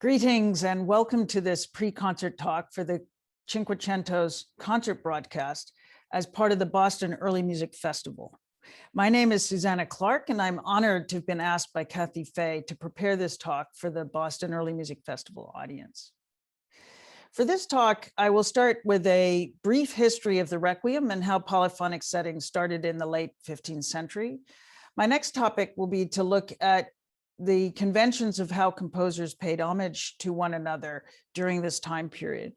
Greetings and welcome to this pre-concert talk for the Cinquecento's concert broadcast as part of the Boston Early Music Festival. My name is Suzannah Clark, and I'm honored to have been asked by Kathy Fay to prepare this talk for the Boston Early Music Festival audience. For this talk, I will start with a brief history of the Requiem and how polyphonic settings started in the late 15th century. My next topic will be to look at the conventions of how composers paid homage to one another during this time period.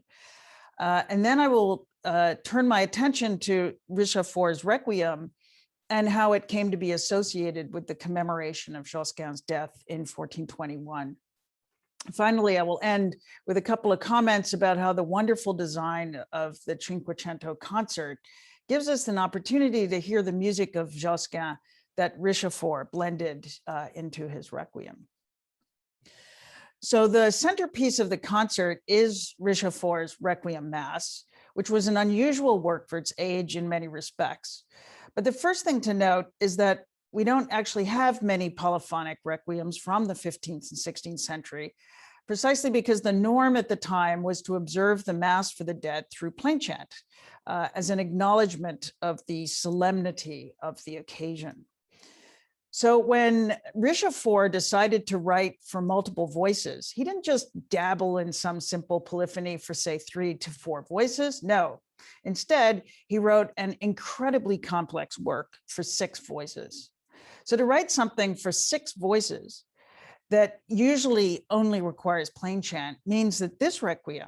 And then I will turn my attention to Richafort's Requiem and how it came to be associated with the commemoration of Josquin's death in 1421. Finally, I will end with a couple of comments about how the wonderful design of the Cinquecento concert gives us an opportunity to hear the music of Josquin that Richafort blended into his Requiem. So the centerpiece of the concert is Richafort's Requiem Mass, which was an unusual work for its age in many respects. But the first thing to note is that we don't actually have many polyphonic requiems from the 15th and 16th century, precisely because the norm at the time was to observe the Mass for the dead through plain chant as an acknowledgement of the solemnity of the occasion. So when Richafort decided to write for multiple voices, he didn't just dabble in some simple polyphony for, say, 3 to 4 voices. No, instead, he wrote an incredibly complex work for 6 voices. So to write something for 6 voices that usually only requires plain chant means that this Requiem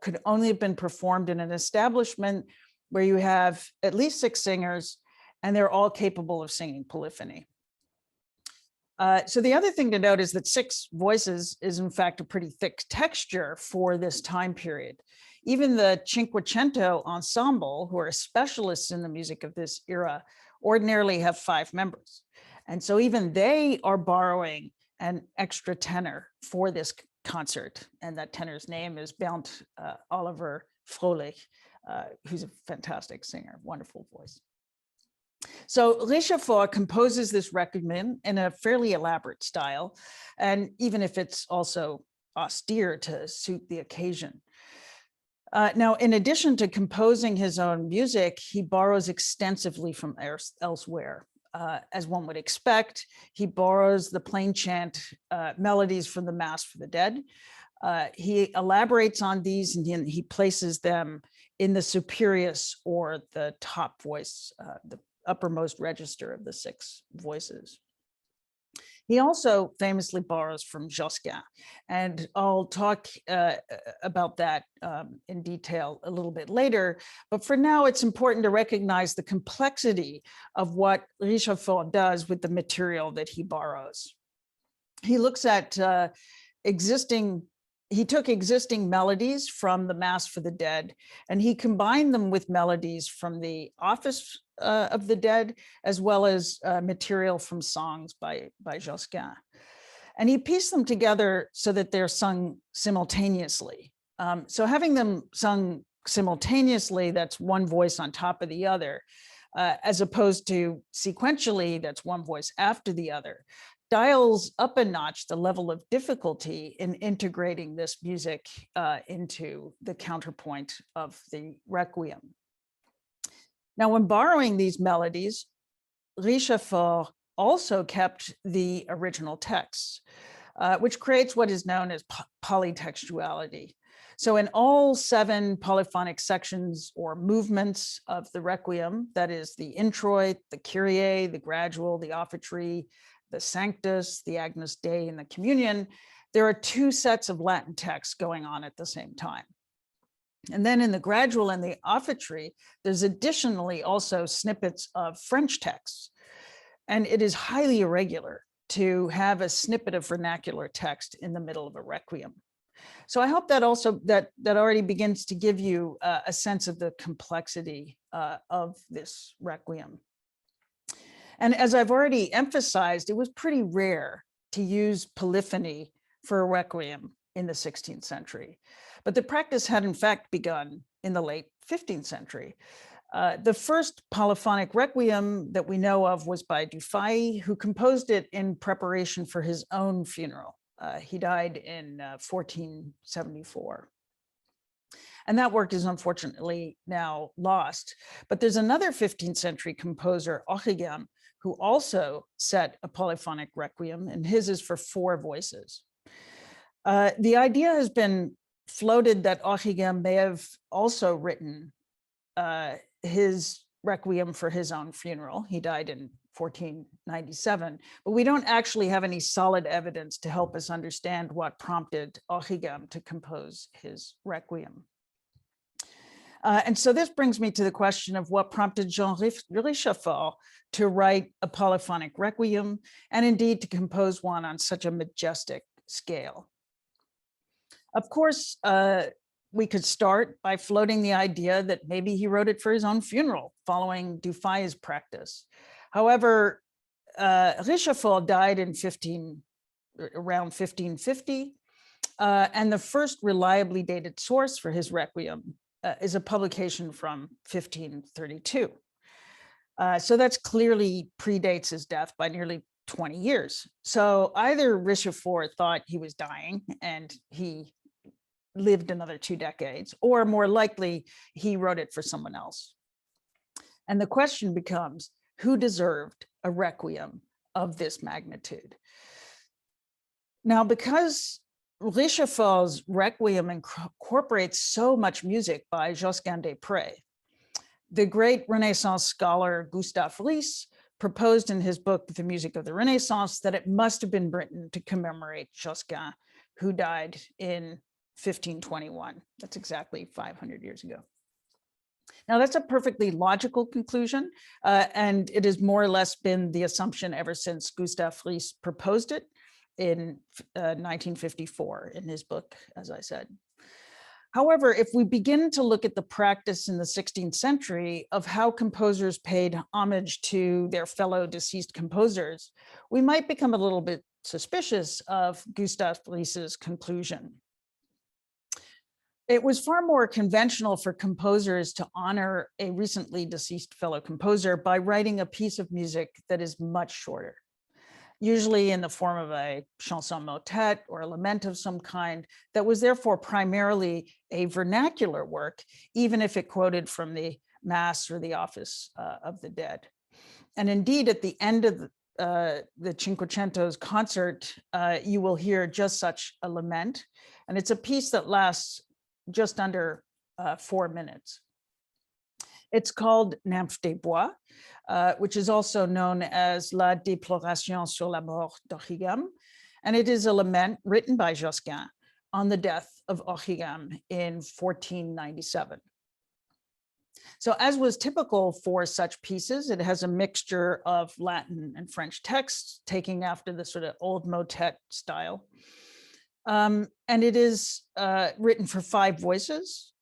could only have been performed in an establishment where you have at least 6 singers and they're all capable of singing polyphony. So the other thing to note is that 6 voices is in fact a pretty thick texture for this time period. Even the Cinquecento ensemble, who are specialists in the music of this era, ordinarily have 5 members. And so even they are borrowing an extra tenor for this concert. And that tenor's name is Bernd Oliver Frohlich, who's a fantastic singer, wonderful voice. So Richafort composes this Requiem in a fairly elaborate style, and even if it's also austere to suit the occasion. Now, in addition to composing his own music, he borrows extensively from elsewhere. As one would expect, he borrows the plain chant melodies from the Mass for the Dead. He elaborates on these and he places them in the superius, or the top voice, the uppermost register of the 6 voices. He also famously borrows from Josquin, and I'll talk about that in detail a little bit later. But for now, it's important to recognize the complexity of what Richafort does with the material that he borrows. He looks at he took existing melodies from the Mass for the Dead, and he combined them with melodies from the Office of the Dead, as well as material from songs by Josquin. And he pieced them together so that they're sung simultaneously. So having them sung simultaneously, that's one voice on top of the other, as opposed to sequentially, that's one voice after the other, dials up a notch the level of difficulty in integrating this music into the counterpoint of the Requiem. Now, when borrowing these melodies, Richafort also kept the original texts, which creates what is known as polytextuality. So in all 7 polyphonic sections or movements of the Requiem, that is the introit, the Kyrie, the gradual, the Offertory, the Sanctus, the Agnus Dei, and the Communion, there are 2 sets of Latin texts going on at the same time. And then in the gradual and the Offertory, there's additionally also snippets of French texts. And it is highly irregular to have a snippet of vernacular text in the middle of a Requiem. So I hope that also that already begins to give you a sense of the complexity of this Requiem. And as I've already emphasized, it was pretty rare to use polyphony for a Requiem in the 16th century. But the practice had in fact begun in the late 15th century. The first polyphonic Requiem that we know of was by Dufay, who composed it in preparation for his own funeral. He died in 1474. And that work is unfortunately now lost. But there's another 15th century composer, Requiem, who also set a polyphonic requiem, and his is for 4 voices. The idea has been floated that Requiem may have also written his requiem for his own funeral. He died in 1497, but we don't actually have any solid evidence to help us understand what prompted Requiem to compose his requiem. And so this brings me to the question of what prompted Jean Richafort to write a polyphonic requiem, and indeed to compose one on such a majestic scale. Of course, we could start by floating the idea that maybe he wrote it for his own funeral, following Dufay's practice. However, Richafort died in around 1550, and the first reliably dated source for his requiem is a publication from 1532. So that's clearly predates his death by nearly 20 years. So either Richafort thought he was dying and he lived another 2 decades, or more likely, he wrote it for someone else. And the question becomes, who deserved a requiem of this magnitude? Now, because Richafort's requiem incorporates so much music by Josquin des Prés, the great Renaissance scholar Gustave Ries proposed in his book, The Music of the Renaissance, that it must have been written to commemorate Josquin, who died in 1521. That's exactly 500 years ago. Now, that's a perfectly logical conclusion, and it has more or less been the assumption ever since Gustave Ries proposed it in 1954 in his book, as I said. However, if we begin to look at the practice in the 16th century of how composers paid homage to their fellow deceased composers, we might become a little bit suspicious of Gustave Ries's conclusion. It was far more conventional for composers to honor a recently deceased fellow composer by writing a piece of music that is much shorter, usually in the form of a chanson motet or a lament of some kind that was therefore primarily a vernacular work, even if it quoted from the Mass or the Office of the Dead. And indeed, at the end of the Cinquecento's concert, you will hear just such a lament. And it's a piece that lasts just under 4 minutes. It's called Nymphe des Bois, which is also known as La Déploration sur la mort d'Requiem, and it is a lament written by Josquin on the death of Requiem in 1497. So as was typical for such pieces, it has a mixture of Latin and French texts, taking after the sort of old motet style. And it is written for 5 voices,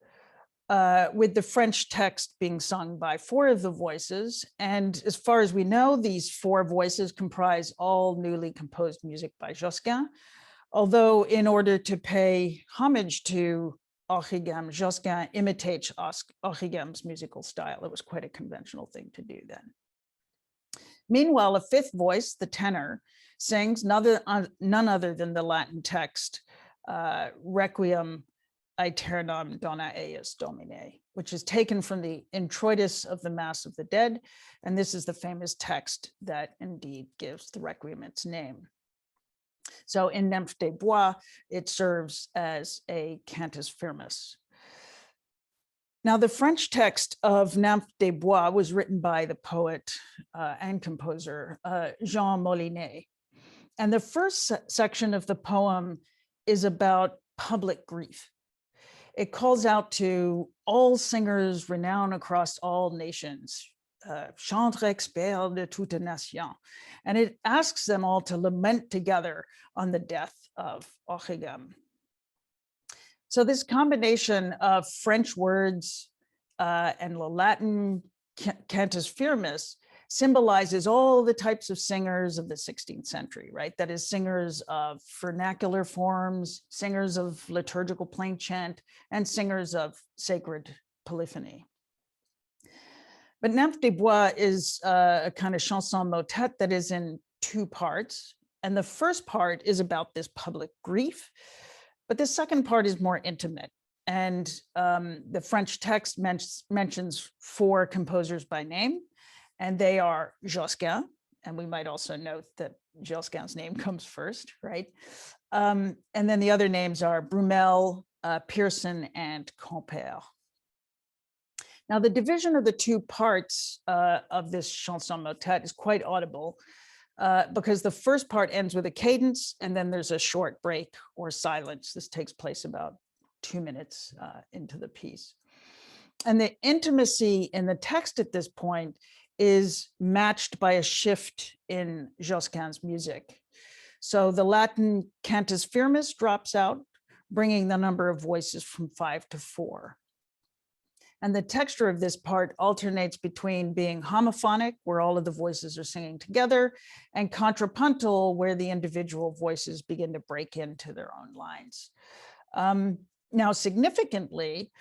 with the French text being sung by 4 of the voices. And as far as we know, these 4 voices comprise all newly composed music by Josquin. Although in order to pay homage to Requiem, Josquin imitates Requiem's musical style. It was quite a conventional thing to do then. Meanwhile, a 5th voice, the tenor, sings none other than the Latin text, Requiem aeternam dona eius Domine, which is taken from the introitus of the Mass of the Dead. And this is the famous text that indeed gives the Requiem its name. So in Nymphe des Bois, it serves as a cantus firmus. Now, the French text of Nymphe des Bois was written by the poet and composer Jean Molinet. And the first section of the poem is about public grief. It calls out to all singers renowned across all nations, chantre expert de toute nation. And it asks them all to lament together on the death of Requiem. So this combination of French words and the Latin cantus firmus symbolizes all the types of singers of the 16th century, right? That is, singers of vernacular forms, singers of liturgical plain chant, and singers of sacred polyphony. But Nymphe des Bois is a kind of chanson motet that is in 2 parts. And the first part is about this public grief, but the second part is more intimate. And the French text mentions 4 composers by name, and they are Josquin, and we might also note that Josquin's name comes first, right? And then the other names are Brumel, Pearson, and Compère. Now, the division of the 2 parts of this chanson motet is quite audible because the first part ends with a cadence, and then there's a short break or silence. This takes place about 2 minutes into the piece. And the intimacy in the text at this point is matched by a shift in Josquin's music. So the Latin cantus firmus drops out, bringing the number of voices from 5 to 4. And the texture of this part alternates between being homophonic, where all of the voices are singing together, and contrapuntal, where the individual voices begin to break into their own lines. Now, significantly,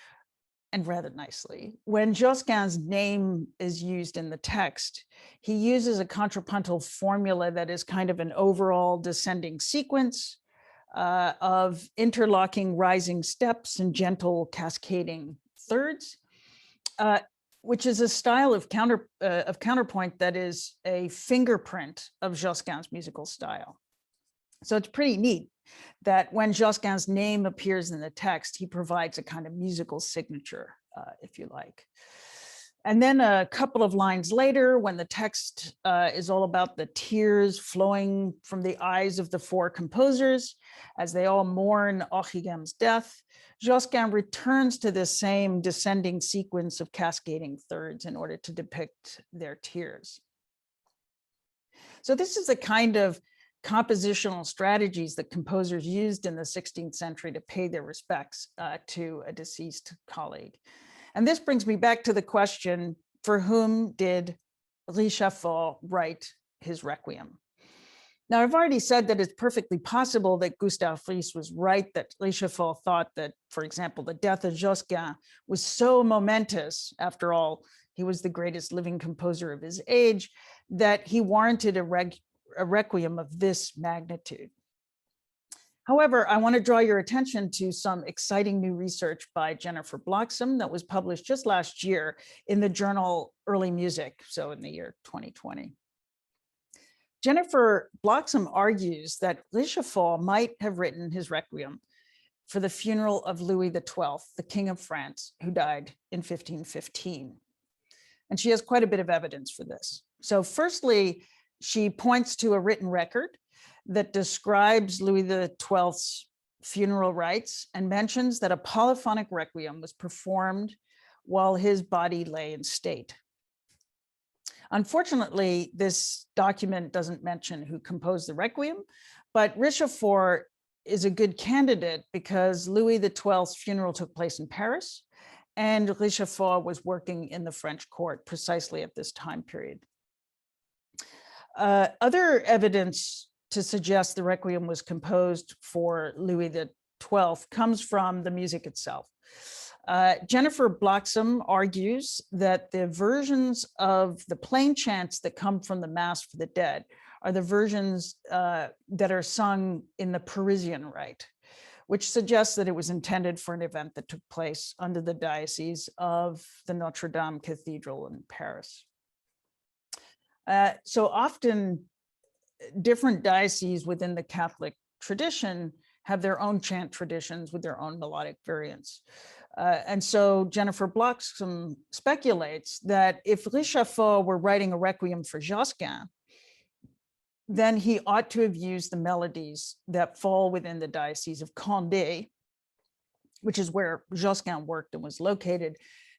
and rather nicely, when Josquin's name is used in the text, he uses a contrapuntal formula that is kind of an overall descending sequence of interlocking rising steps and gentle cascading thirds, which is a style of counterpoint that is a fingerprint of Josquin's musical style. So it's pretty neat that when Josquin's name appears in the text, he provides a kind of musical signature, if you like. And then a couple of lines later, when the text is all about the tears flowing from the eyes of the 4 composers as they all mourn Ochigam's death, Josquin returns to this same descending sequence of cascading thirds in order to depict their tears. So this is the kind of compositional strategies that composers used in the 16th century to pay their respects to a deceased colleague. And this brings me back to the question, for whom did Richafort write his Requiem? Now, I've already said that it's perfectly possible that Gustave Fries was right, that Richafort thought that, for example, the death of Josquin was so momentous, after all, he was the greatest living composer of his age, that he warranted a Requiem of this magnitude. However, I want to draw your attention to some exciting new research by Jennifer Bloxham that was published just last year in the journal Early Music, so in the year 2020. Jennifer Bloxham argues that Richafort might have written his Requiem for the funeral of Louis XII, the King of France, who died in 1515. And she has quite a bit of evidence for this. So firstly, she points to a written record that describes Louis XII's funeral rites and mentions that a polyphonic requiem was performed while his body lay in state. Unfortunately, this document doesn't mention who composed the requiem, but Richafort is a good candidate because Louis XII's funeral took place in Paris, and Richafort was working in the French court precisely at this time period. Other evidence to suggest the Requiem was composed for Louis XII comes from the music itself. Jennifer Bloxham argues that the versions of the plain chants that come from the Mass for the Dead are the versions that are sung in the Parisian rite, which suggests that it was intended for an event that took place under the diocese of the Notre Dame Cathedral in Paris. So often, different dioceses within the Catholic tradition have their own chant traditions with their own melodic variants. And so Jennifer Bloxham speculates that if Richafort were writing a requiem for Josquin, then he ought to have used the melodies that fall within the diocese of Condé, which is where Josquin worked and was located,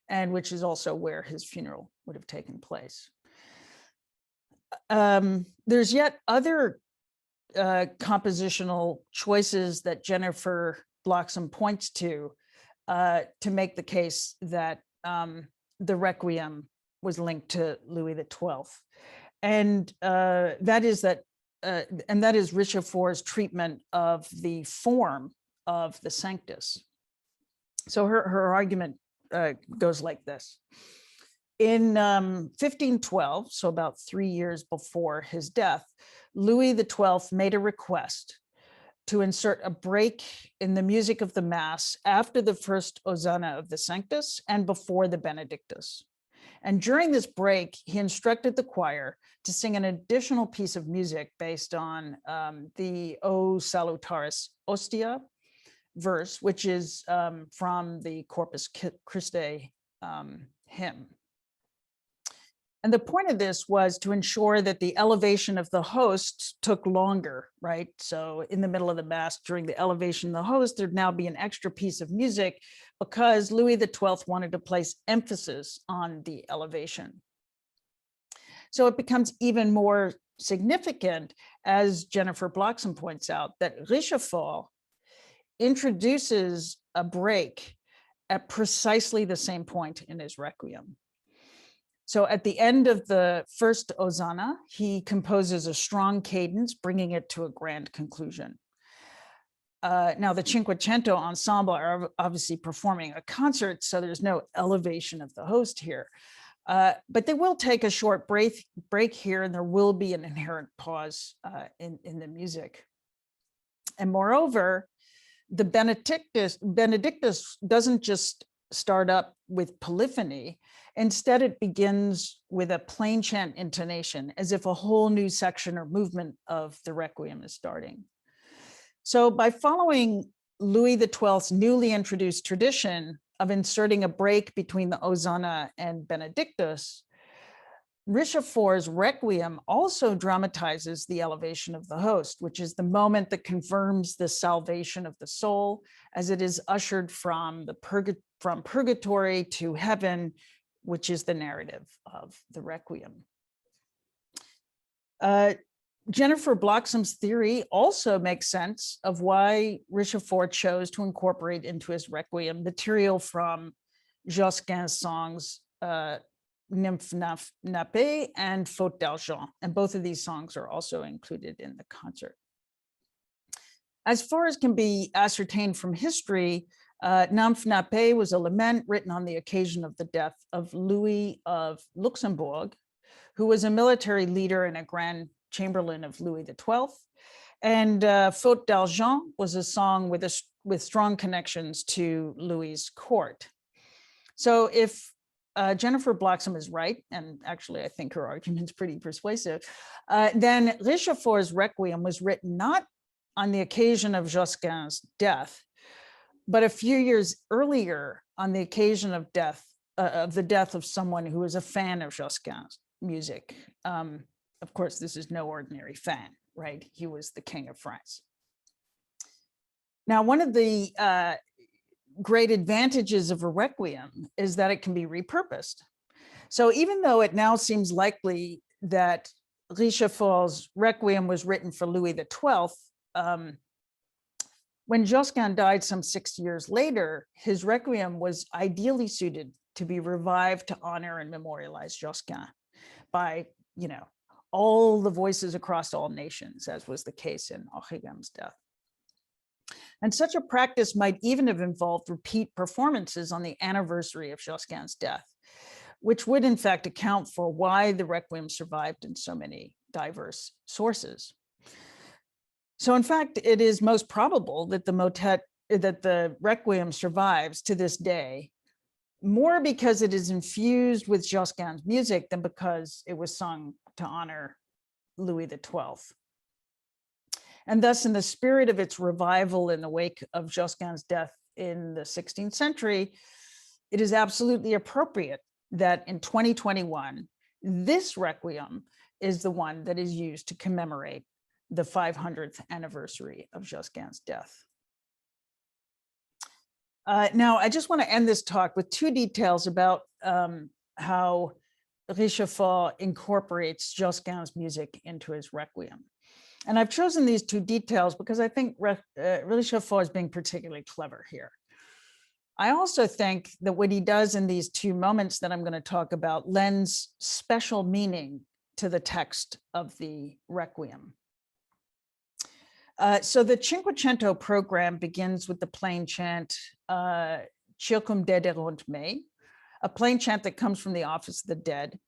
and which is also where his funeral would have taken place. There's yet other compositional choices that Jennifer Bloxham points to make the case that the Requiem was linked to Louis XII, and that is Richafort's treatment of the form of the Sanctus. So her argument goes like this. In 1512, so about 3 years before his death, Louis XII made a request to insert a break in the music of the Mass after the first Hosanna of the Sanctus and before the Benedictus. And during this break, he instructed the choir to sing an additional piece of music based on the O Salutaris Ostia verse, which is from the Corpus Christi hymn. And the point of this was to ensure that the elevation of the host took longer, right? So in the middle of the Mass, during the elevation of the host, there'd now be an extra piece of music because Louis XII wanted to place emphasis on the elevation. So it becomes even more significant, as Jennifer Bloxham points out, that Richafort introduces a break at precisely the same point in his Requiem. So at the end of the first Hosanna, he composes a strong cadence, bringing it to a grand conclusion. Now the Cinquecento ensemble are obviously performing a concert, so there's no elevation of the host here. But they will take a short break here, and there will be an inherent pause in the music. And moreover, the Benedictus doesn't just start up with polyphony. Instead, it begins with a plain chant intonation, as if a whole new section or movement of the Requiem is starting. So by following Louis XII's newly introduced tradition of inserting a break between the Hosanna and Benedictus, Richafort's Requiem also dramatizes the elevation of the host, which is the moment that confirms the salvation of the soul as it is ushered from purgatory to heaven, which is the narrative of the Requiem. Jennifer Bloxham's theory also makes sense of why Richafort chose to incorporate into his Requiem material from Josquin's songs Nymphe Nappée and Faute d'Argent, and both of these songs are also included in the concert. As far as can be ascertained from history, Nymphe Nappée was a lament written on the occasion of the death of Louis of Luxembourg, who was a military leader and a Grand Chamberlain of Louis XII. And Faute d'Argent was a song with strong connections to Louis's court. So if Jennifer Bloxham is right, and actually I think her argument's pretty persuasive, then Richafort's Requiem was written not on the occasion of Josquin's death, but a few years earlier on the occasion of the death of someone who was a fan of Josquin's music. Of course, this is no ordinary fan, right? He was the King of France. Now, one of the great advantages of a Requiem is that it can be repurposed. So even though it now seems likely that Richafort's Requiem was written for Louis XII, when Josquin died some 6 years later, his Requiem was ideally suited to be revived to honor and memorialize Josquin by, all the voices across all nations, as was the case in Requiem's death. And such a practice might even have involved repeat performances on the anniversary of Josquin's death, which would in fact account for why the Requiem survived in so many diverse sources. So in fact, it is most probable that the Requiem survives to this day, more because it is infused with Josquin's music than because it was sung to honor Louis XII. And thus, in the spirit of its revival in the wake of Josquin's death in the 16th century, it is absolutely appropriate that in 2021, this Requiem is the one that is used to commemorate the 500th anniversary of Josquin's death. Now, I just want to end this talk with two details about how Richafort incorporates Josquin's music into his Requiem. And I've chosen these two details because I think Richafort is being particularly clever here. I also think that what he does in these two moments that I'm going to talk about lends special meaning to the text of the Requiem. So the Cinquecento program begins with the plain chant Circum dederunt me, a plain chant that comes from the Office of the Dead,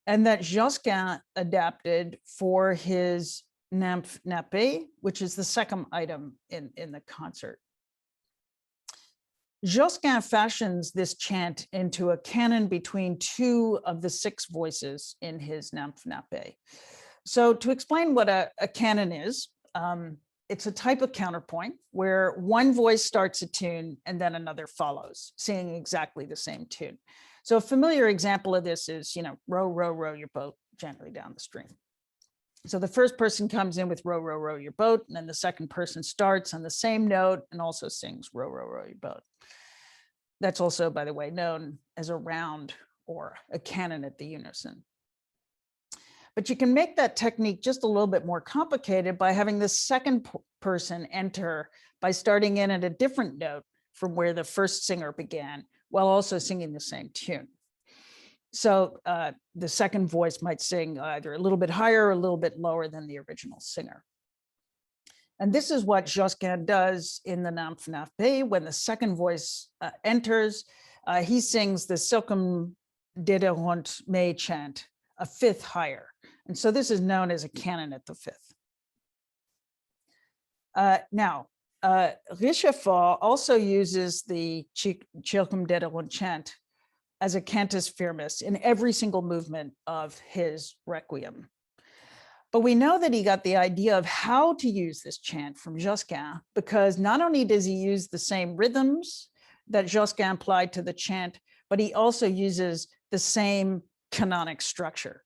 and that Josquin adapted for his Nymphe Nappée, which is the second item in the concert. Josquin fashions this chant into a canon between two of the 6 voices in his Nymphe Nappée. So to explain what a canon is, it's a type of counterpoint where one voice starts a tune and then another follows, singing exactly the same tune. So a familiar example of this is, row, row, row your boat gently down the stream. So the first person comes in with row, row, row your boat, and then the second person starts on the same note and also sings row, row, row your boat. That's also, by the way, known as a round or a canon at the unison. But you can make that technique just a little bit more complicated by having the second person enter by starting in at a different note from where the first singer began, while also singing the same tune. So the second voice might sing either a little bit higher or a little bit lower than the original singer. And this is what Josquin does in the Nymphe Nappée. When the second voice enters, he sings the Silcum Dederont May chant, a 5th higher. And so this is known as a canon at the 5th. Now, Richafort also uses the Silcum Dederont chant as a cantus firmus in every single movement of his Requiem. But we know that he got the idea of how to use this chant from Josquin, because not only does he use the same rhythms that Josquin applied to the chant, but he also uses the same canonic structure.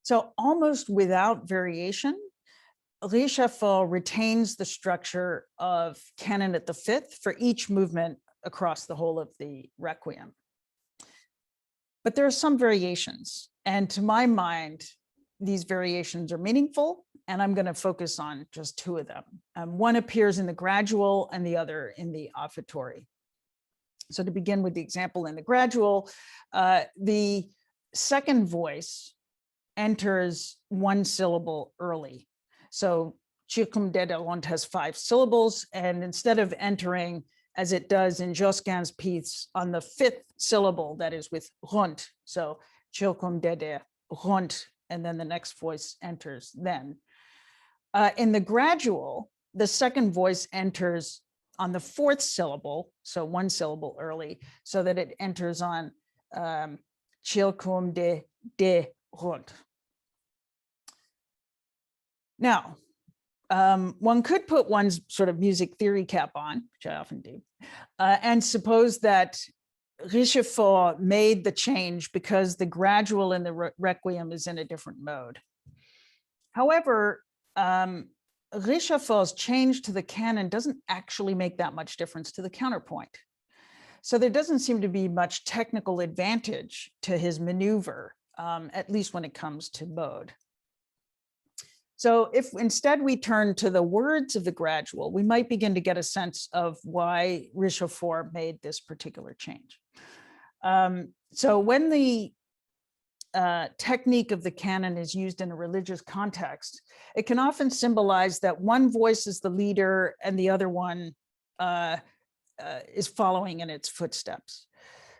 So almost without variation, Richafort retains the structure of canon at the 5th for each movement across the whole of the Requiem. But there are some variations, and to my mind, these variations are meaningful, and I'm going to focus on just 2 of them. One appears in the gradual and the other in the offertory. So to begin with the example in the gradual, the second voice enters 1 syllable early. So Silcum Dederont has 5 syllables, and instead of entering as it does in Josquin's piece on the 5th syllable, that is with ront, so Silcum Dederont, and then the next voice enters then. In the gradual, the second voice enters on the 4th syllable, so 1 syllable early, so that it enters on Silcum Dederont. Now, one could put one's sort of music theory cap on, which I often do, and suppose that Richafort made the change because the gradual in the Requiem is in a different mode. However, Richafort's change to the canon doesn't actually make that much difference to the counterpoint. So there doesn't seem to be much technical advantage to his maneuver, at least when it comes to mode. So if instead we turn to the words of the gradual, we might begin to get a sense of why Richafort made this particular change. So when the technique of the canon is used in a religious context, it can often symbolize that one voice is the leader and the other one is following in its footsteps.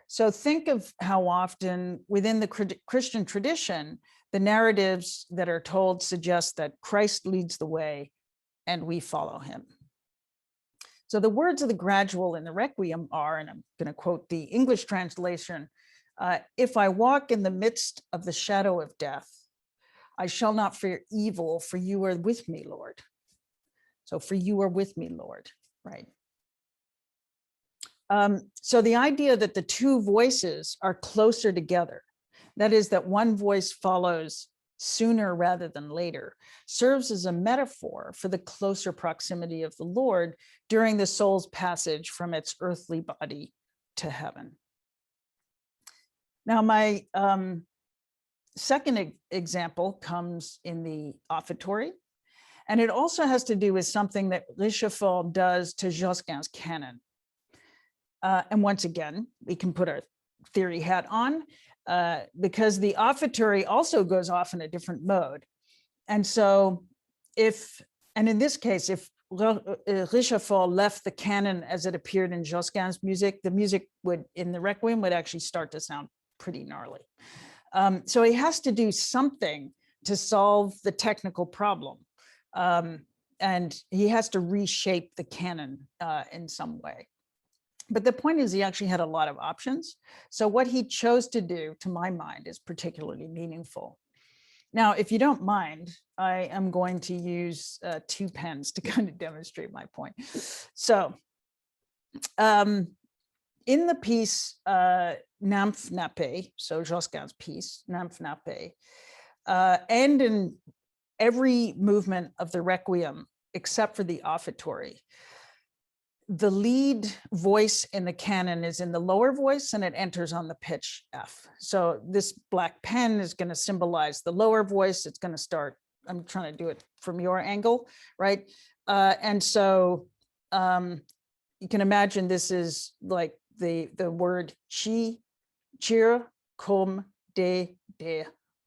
So think of how often within the Christian tradition, the narratives that are told suggest that Christ leads the way and we follow him. So the words of the gradual in the Requiem are, and I'm going to quote the English translation, if I walk in the midst of the shadow of death, I shall not fear evil, for you are with me, Lord. So for you are with me, Lord, right? So the idea that the 2 voices are closer together, that is, that one voice follows sooner rather than later, serves as a metaphor for the closer proximity of the Lord during the soul's passage from its earthly body to heaven. Now, my second example comes in the Offertory, and it also has to do with something that Richafort does to Josquin's canon. And once again, we can put our theory hat on, because the Offertory also goes off in a different mode. And so in this case, if Richafort left the canon as it appeared in Josquin's music, the music would, in the Requiem, would actually start to sound pretty gnarly. So he has to do something to solve the technical problem. And he has to reshape the canon in some way. But the point is, he actually had a lot of options. So what he chose to do, to my mind, is particularly meaningful. Now, if you don't mind, I am going to use 2 pens to kind of demonstrate my point. So in the piece Knafel, so Josquin's piece, Knafel, and in every movement of the Requiem, except for the Offertory, the lead voice in the canon is in the lower voice and it enters on the pitch F. So this black pen is going to symbolize the lower voice. It's going to start, I'm trying to do it from your angle, right? And so you can imagine this is like the word chi, cheer, cum, de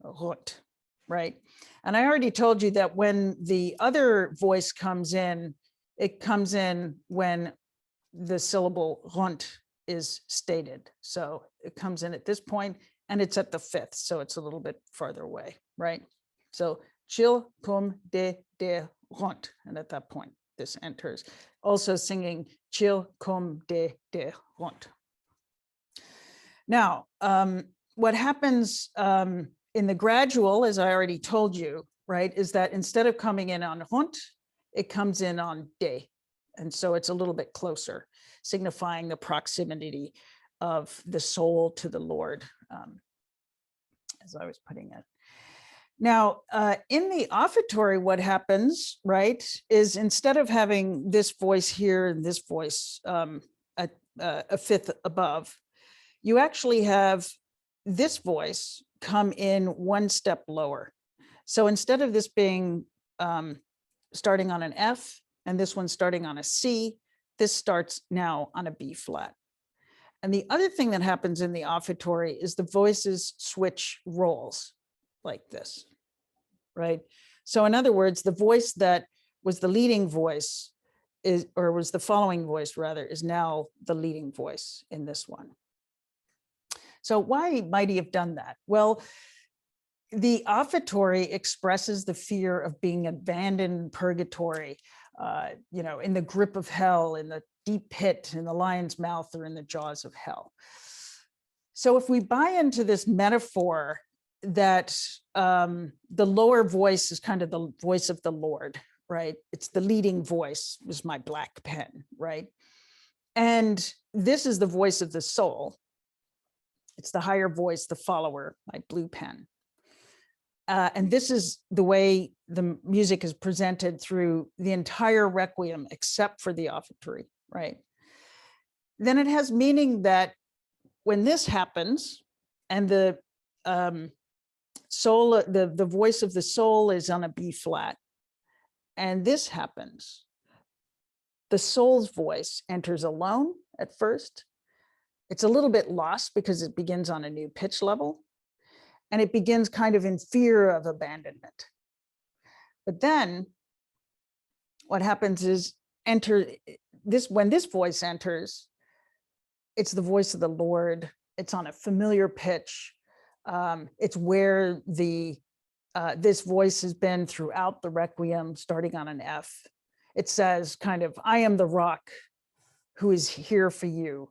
rot, right? And I already told you that when the other voice comes in, it comes in when the syllable ront is stated. So it comes in at this point and it's at the 5th. So it's a little bit farther away, right? So chill, cum, de ront. And at that point, this enters. Also singing chill, cum, de ront. Now, what happens in the gradual, as I already told you, right, is that instead of coming in on ront, it comes in on de. And so it's a little bit closer, signifying the proximity of the soul to the Lord, as I was putting it. Now, in the Offertory, what happens, right, is instead of having this voice here and this voice a 5th above, you actually have this voice come in 1 step lower. So instead of this being starting on an F and this one starting on a C, this starts now on a B flat. And the other thing that happens in the Offertory is the voices switch roles like this, right? So in other words, the voice that was the leading voice is, or was the following voice rather, is now the leading voice in this one. So why might he have done that? Well, the Offertory expresses the fear of being abandoned in purgatory, you know, in the grip of hell, in the deep pit, in the lion's mouth, or in the jaws of hell. So if we buy into this metaphor that the lower voice is kind of the voice of the Lord, right? It's the leading voice, was my black pen, right? And this is the voice of the soul. It's the higher voice, the follower, my blue pen. And this is the way the music is presented through the entire Requiem, except for the Offertory, right? Then it has meaning that when this happens and the soul, the voice of the soul is on a B flat, and this happens, the soul's voice enters alone at first. It's a little bit lost because it begins on a new pitch level. And it begins kind of in fear of abandonment. But then what happens is when this voice enters, it's the voice of the Lord. It's on a familiar pitch. It's where this voice has been throughout the Requiem, starting on an F. It says kind of, I am the rock who is here for you.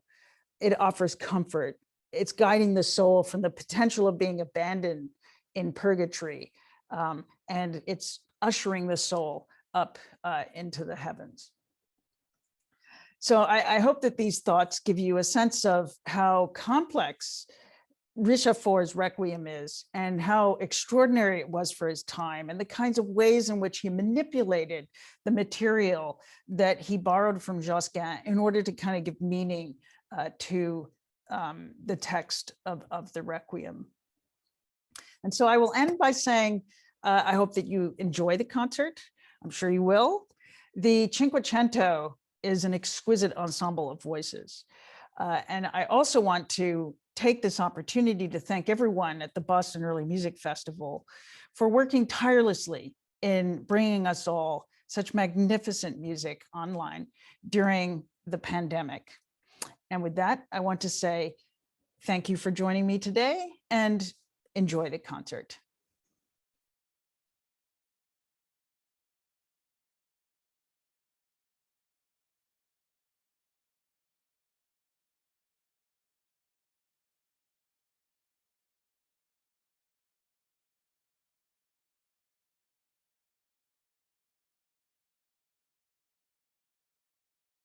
It offers comfort. It's guiding the soul from the potential of being abandoned in purgatory. And it's ushering the soul up into the heavens. So I hope that these thoughts give you a sense of how complex Richafort's Requiem is and how extraordinary it was for his time and the kinds of ways in which he manipulated the material that he borrowed from Josquin in order to kind of give meaning to the text of the Requiem. And so I will end by saying, I hope that you enjoy the concert. I'm sure you will. The Cinquecento is an exquisite ensemble of voices. And I also want to take this opportunity to thank everyone at the Boston Early Music Festival for working tirelessly in bringing us all such magnificent music online during the pandemic. And with that, I want to say thank you for joining me today and enjoy the concert.